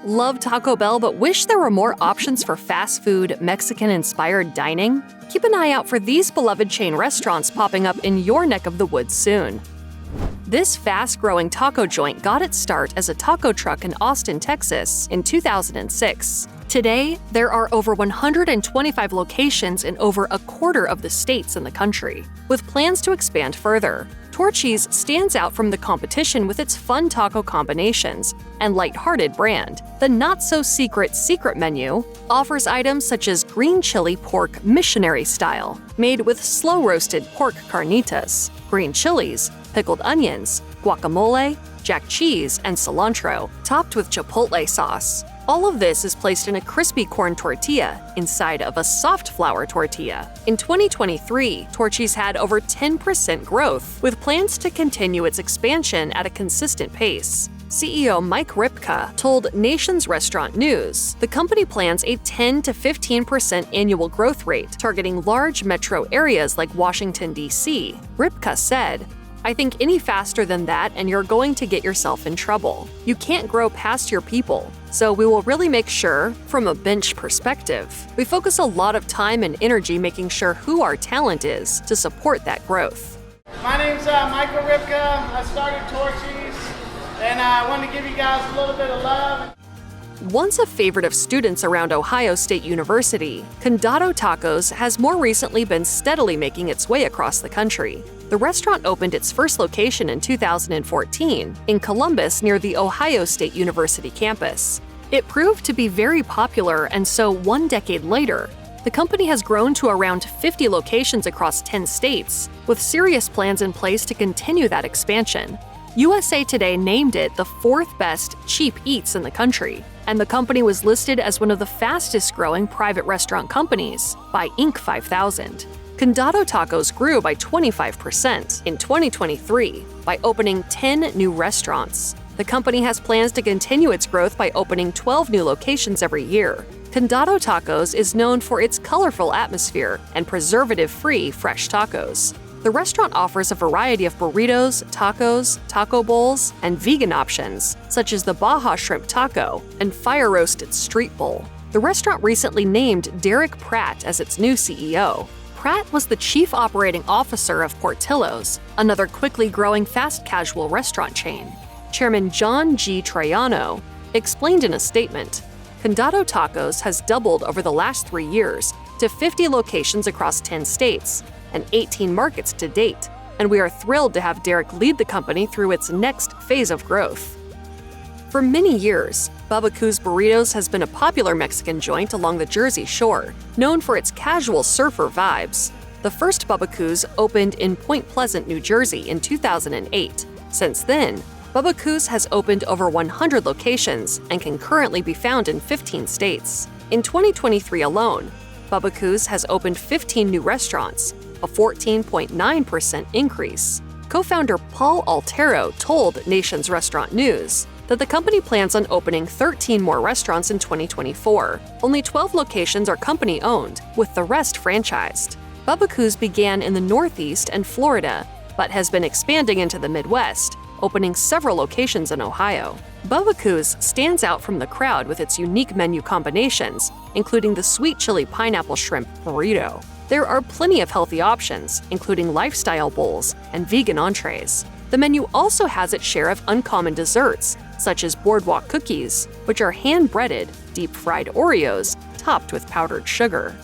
Love Taco Bell but wish there were more options for fast food, Mexican-inspired dining? Keep an eye out for these beloved chain restaurants popping up in your neck of the woods soon. This fast-growing taco joint got its start as a taco truck in Austin, Texas in 2006. Today, there are over 125 locations in over a quarter of the states in the country, with plans to expand further. Torchy's stands out from the competition with its fun taco combinations and lighthearted brand. The not-so-secret secret menu offers items such as green chili pork missionary style, made with slow-roasted pork carnitas, green chilies, pickled onions, guacamole, jack cheese, and cilantro, topped with chipotle sauce. All of this is placed in a crispy corn tortilla inside of a soft flour tortilla. In 2023, Torchy's had over 10% growth, with plans to continue its expansion at a consistent pace. CEO Mike Rypka told Nation's Restaurant News the company plans a 10 to 15% annual growth rate, targeting large metro areas like Washington, D.C. Rypka said, "I think any faster than that and you're going to get yourself in trouble. You can't grow past your people. So we will really make sure, from a bench perspective, we focus a lot of time and energy making sure who our talent is to support that growth." My name's Michael Rypka. I started Torchy's, and I wanted to give you guys a little bit of love. Once a favorite of students around Ohio State University, Condado Tacos has more recently been steadily making its way across the country. The restaurant opened its first location in 2014 in Columbus near the Ohio State University campus. It proved to be very popular, and so 1 decade later, the company has grown to around 50 locations across 10 states, with serious plans in place to continue that expansion. USA Today named it the 4th best cheap eats in the country, and the company was listed as one of the fastest-growing private restaurant companies by Inc. 5000. Condado Tacos grew by 25% in 2023 by opening 10 new restaurants. The company has plans to continue its growth by opening 12 new locations every year. Condado Tacos is known for its colorful atmosphere and preservative-free fresh tacos. The restaurant offers a variety of burritos, tacos, taco bowls, and vegan options, such as the Baja Shrimp Taco and fire-roasted street bowl. The restaurant recently named Derek Pratt as its new CEO. Pratt was the chief operating officer of Portillo's, another quickly growing fast casual restaurant chain. Chairman John G. Troiano explained in a statement, "Condado Tacos has doubled over the last 3 years to 50 locations across 10 states and 18 markets to date, and we are thrilled to have Derek lead the company through its next phase of growth." For many years, Bubbakoo's Burritos has been a popular Mexican joint along the Jersey Shore, known for its casual surfer vibes. The first Bubbakoo's opened in Point Pleasant, New Jersey in 2008. Since then, Bubbakoo's has opened over 100 locations and can currently be found in 15 states. In 2023 alone, Bubbakoo's has opened 15 new restaurants, a 14.9% increase. Co-founder Paul Altero told Nation's Restaurant News that the company plans on opening 13 more restaurants in 2024. Only 12 locations are company-owned, with the rest franchised. Bubbakoo's began in the Northeast and Florida, but has been expanding into the Midwest, opening several locations in Ohio. Bubbakoo's stands out from the crowd with its unique menu combinations, including the sweet chili pineapple shrimp burrito. There are plenty of healthy options, including lifestyle bowls and vegan entrees. The menu also has its share of uncommon desserts, such as boardwalk cookies, which are hand-breaded, deep-fried Oreos topped with powdered sugar.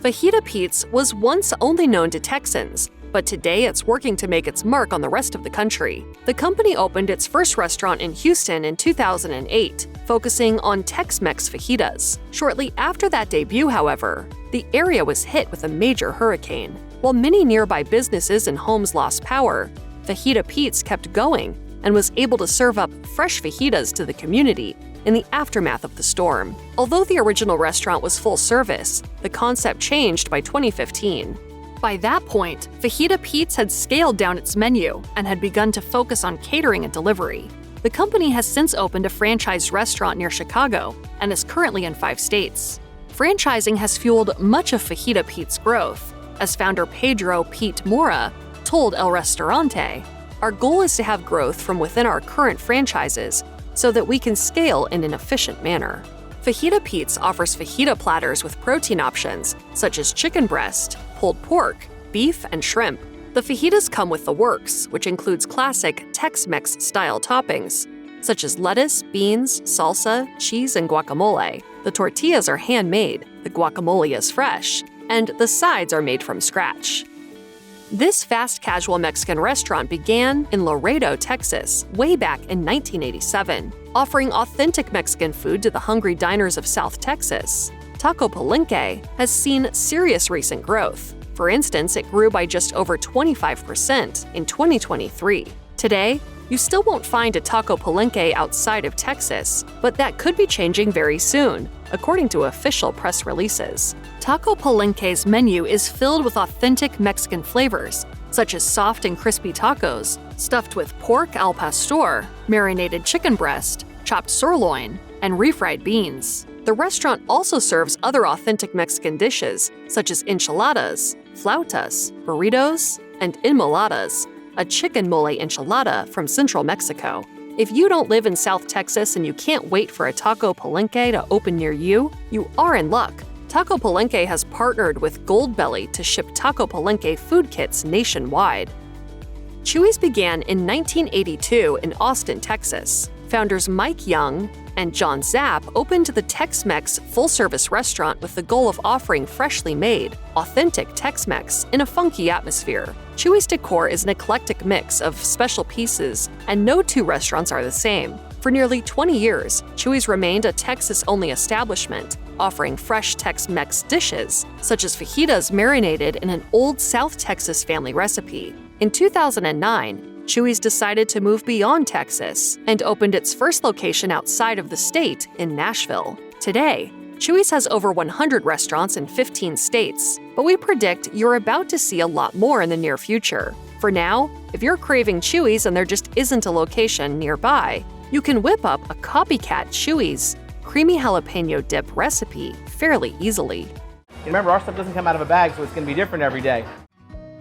Fajita Pete's was once only known to Texans, but today it's working to make its mark on the rest of the country. The company opened its first restaurant in Houston in 2008, focusing on Tex-Mex fajitas. Shortly after that debut, however, the area was hit with a major hurricane. While many nearby businesses and homes lost power, Fajita Pete's kept going and was able to serve up fresh fajitas to the community in the aftermath of the storm. Although the original restaurant was full service, the concept changed by 2015. By that point, Fajita Pete's had scaled down its menu and had begun to focus on catering and delivery. The company has since opened a franchised restaurant near Chicago and is currently in 5 states. Franchising has fueled much of Fajita Pete's growth. As founder Pedro Pete Mora told El Restaurante, "Our goal is to have growth from within our current franchises so that we can scale in an efficient manner. Fajita Pete's offers fajita platters with protein options such as chicken breast, pulled pork, beef, and shrimp. The fajitas come with the works, which includes classic Tex-Mex style toppings such as lettuce, beans, salsa, cheese, and guacamole. The tortillas are handmade, the guacamole is fresh, and the sides are made from scratch. This fast casual Mexican restaurant began in Laredo, Texas, way back in 1987, offering authentic Mexican food to the hungry diners of South Texas. Taco Palenque has seen serious recent growth. For instance, it grew by just over 25% in 2023. Today, you still won't find a Taco Palenque outside of Texas, but that could be changing very soon, according to official press releases. Taco Palenque's menu is filled with authentic Mexican flavors, such as soft and crispy tacos, stuffed with pork al pastor, marinated chicken breast, chopped sirloin, and refried beans. The restaurant also serves other authentic Mexican dishes, such as enchiladas, flautas, burritos, and enmoladas, a chicken mole enchilada from central Mexico. If you don't live in South Texas and you can't wait for a Taco Palenque to open near you, you are in luck. Taco Palenque has partnered with Goldbelly to ship Taco Palenque food kits nationwide. Chuy's began in 1982 in Austin, Texas. Founders Mike Young and John Zapp opened the Tex-Mex full-service restaurant with the goal of offering freshly made, authentic Tex-Mex in a funky atmosphere. Chuy's decor is an eclectic mix of special pieces, and no two restaurants are the same. For nearly 20 years, Chuy's remained a Texas-only establishment, offering fresh Tex-Mex dishes, such as fajitas marinated in an old South Texas family recipe. In 2009, Chuy's decided to move beyond Texas and opened its first location outside of the state in Nashville. Today, Chuy's has over 100 restaurants in 15 states, but we predict you're about to see a lot more in the near future. For now, if you're craving Chuy's and there just isn't a location nearby, you can whip up a copycat Chuy's creamy jalapeno dip recipe fairly easily. Remember, our stuff doesn't come out of a bag, so it's going to be different every day.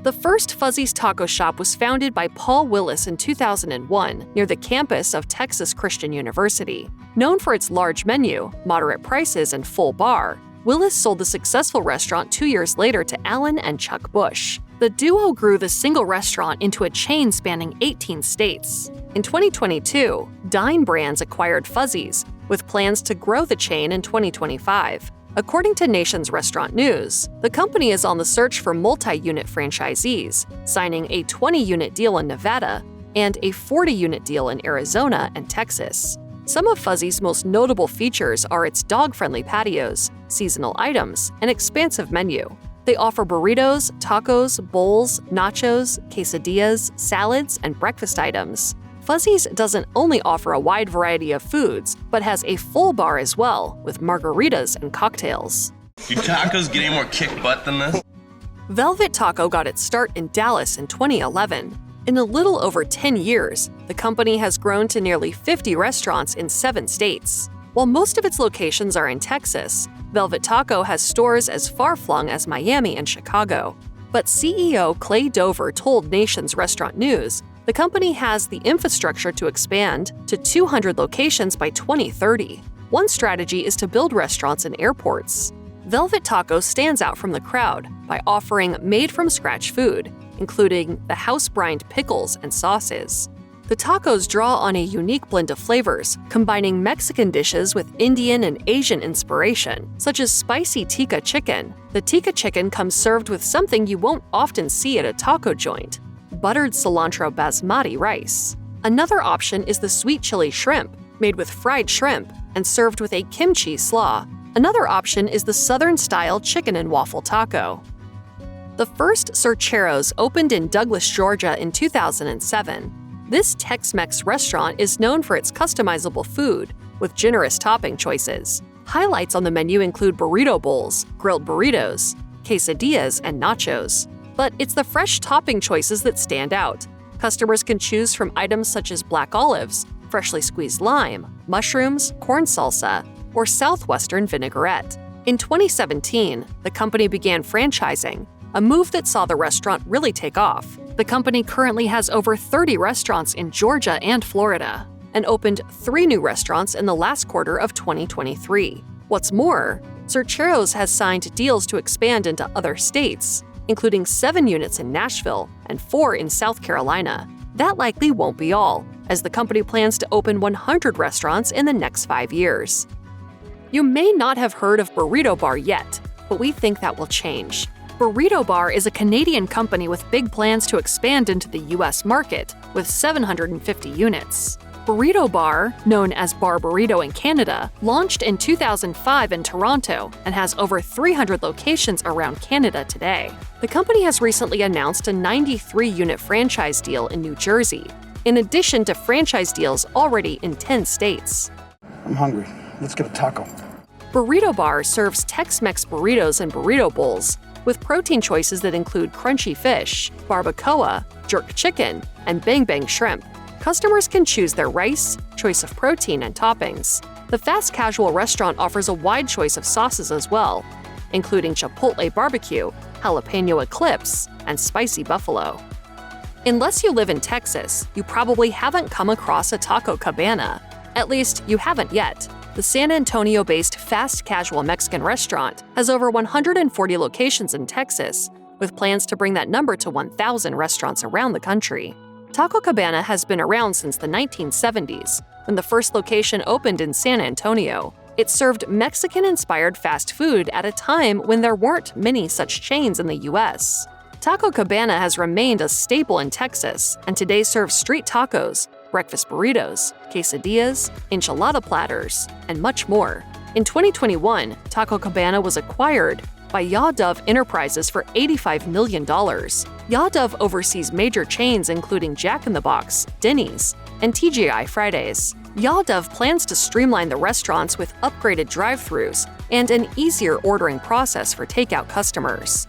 The first Fuzzy's Taco Shop was founded by Paul Willis in 2001 near the campus of Texas Christian University. Known for its large menu, moderate prices, and full bar, Willis sold the successful restaurant 2 years later to Alan and Chuck Bush. The duo grew the single restaurant into a chain spanning 18 states. In 2022, Dine Brands acquired Fuzzy's, with plans to grow the chain in 2025. According to Nation's Restaurant News, the company is on the search for multi-unit franchisees, signing a 20-unit deal in Nevada and a 40-unit deal in Arizona and Texas. Some of Fuzzy's most notable features are its dog-friendly patios, seasonal items, and expansive menu. They offer burritos, tacos, bowls, nachos, quesadillas, salads, and breakfast items. Fuzzy's doesn't only offer a wide variety of foods, but has a full bar as well, with margaritas and cocktails. Do tacos get any more kick butt than this? Velvet Taco got its start in Dallas in 2011. In a little over 10 years, the company has grown to nearly 50 restaurants in 7 states. While most of its locations are in Texas, Velvet Taco has stores as far-flung as Miami and Chicago. But CEO Clay Dover told Nation's Restaurant News the company has the infrastructure to expand to 200 locations by 2030. One strategy is to build restaurants in airports. Velvet Taco stands out from the crowd by offering made-from-scratch food, including the house-brined pickles and sauces. The tacos draw on a unique blend of flavors, combining Mexican dishes with Indian and Asian inspiration, such as spicy tikka chicken. The tikka chicken comes served with something you won't often see at a taco joint: buttered cilantro basmati rice. Another option is the sweet chili shrimp, made with fried shrimp and served with a kimchi slaw. Another option is the Southern-style chicken and waffle taco. The first Surcheros opened in Douglas, Georgia in 2007. This Tex-Mex restaurant is known for its customizable food, with generous topping choices. Highlights on the menu include burrito bowls, grilled burritos, quesadillas, and nachos. But it's the fresh topping choices that stand out. Customers can choose from items such as black olives, freshly squeezed lime, mushrooms, corn salsa, or southwestern vinaigrette. In 2017, the company began franchising, a move that saw the restaurant really take off. The company currently has over 30 restaurants in Georgia and Florida. and opened 3 new restaurants in the last quarter of 2023. What's more, Surcheros has signed deals to expand into other states, including 7 units in Nashville and 4 in South Carolina. That likely won't be all, as the company plans to open 100 restaurants in the next 5 years. You may not have heard of BurritoBar yet, but we think that will change. BurritoBar is a Canadian company with big plans to expand into the US market, with 750 units. BurritoBar, known as Bar Burrito in Canada, launched in 2005 in Toronto and has over 300 locations around Canada today. The company has recently announced a 93-unit franchise deal in New Jersey, in addition to franchise deals already in 10 states. I'm hungry. Let's get a taco. BurritoBar serves Tex-Mex burritos and burrito bowls, with protein choices that include crunchy fish, barbacoa, jerk chicken, and bang bang shrimp. Customers can choose their rice, choice of protein, and toppings. The fast casual restaurant offers a wide choice of sauces as well, including Chipotle barbecue, jalapeno eclipse, and spicy buffalo. Unless you live in Texas, you probably haven't come across a Taco Cabana. At least, you haven't yet. The San Antonio-based fast casual Mexican restaurant has over 140 locations in Texas, with plans to bring that number to 1,000 restaurants around the country. Taco Cabana has been around since the 1970s, when the first location opened in San Antonio. It served Mexican-inspired fast food at a time when there weren't many such chains in the U.S. Taco Cabana has remained a staple in Texas and today serves street tacos, breakfast burritos, quesadillas, enchilada platters, and much more. In 2021, Taco Cabana was acquired by Yaw Dove Enterprises for $85 million. Yaw Dove oversees major chains including Jack in the Box, Denny's, and TGI Fridays. Yaw Dove plans to streamline the restaurants with upgraded drive-thrus and an easier ordering process for takeout customers.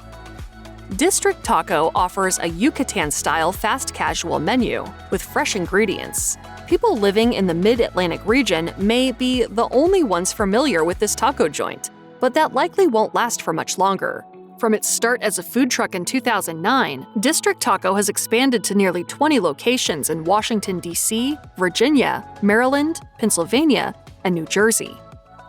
District Taco offers a Yucatan-style fast casual menu with fresh ingredients. People living in the Mid-Atlantic region may be the only ones familiar with this taco joint, but that likely won't last for much longer. From its start as a food truck in 2009, District Taco has expanded to nearly 20 locations in Washington, D.C., Virginia, Maryland, Pennsylvania, and New Jersey.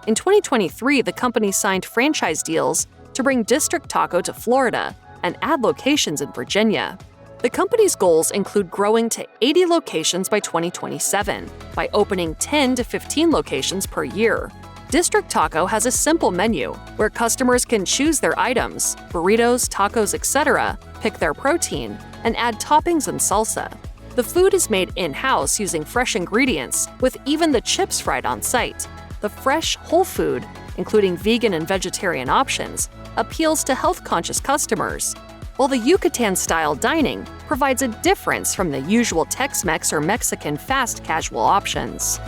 In 2023, the company signed franchise deals to bring District Taco to Florida and add locations in Virginia. The company's goals include growing to 80 locations by 2027 by opening 10 to 15 locations per year. District Taco has a simple menu where customers can choose their items, burritos, tacos, etc., pick their protein, and add toppings and salsa. The food is made in-house using fresh ingredients, with even the chips fried on site. The fresh, whole food, including vegan and vegetarian options, appeals to health-conscious customers, while the Yucatan-style dining provides a difference from the usual Tex-Mex or Mexican fast casual options.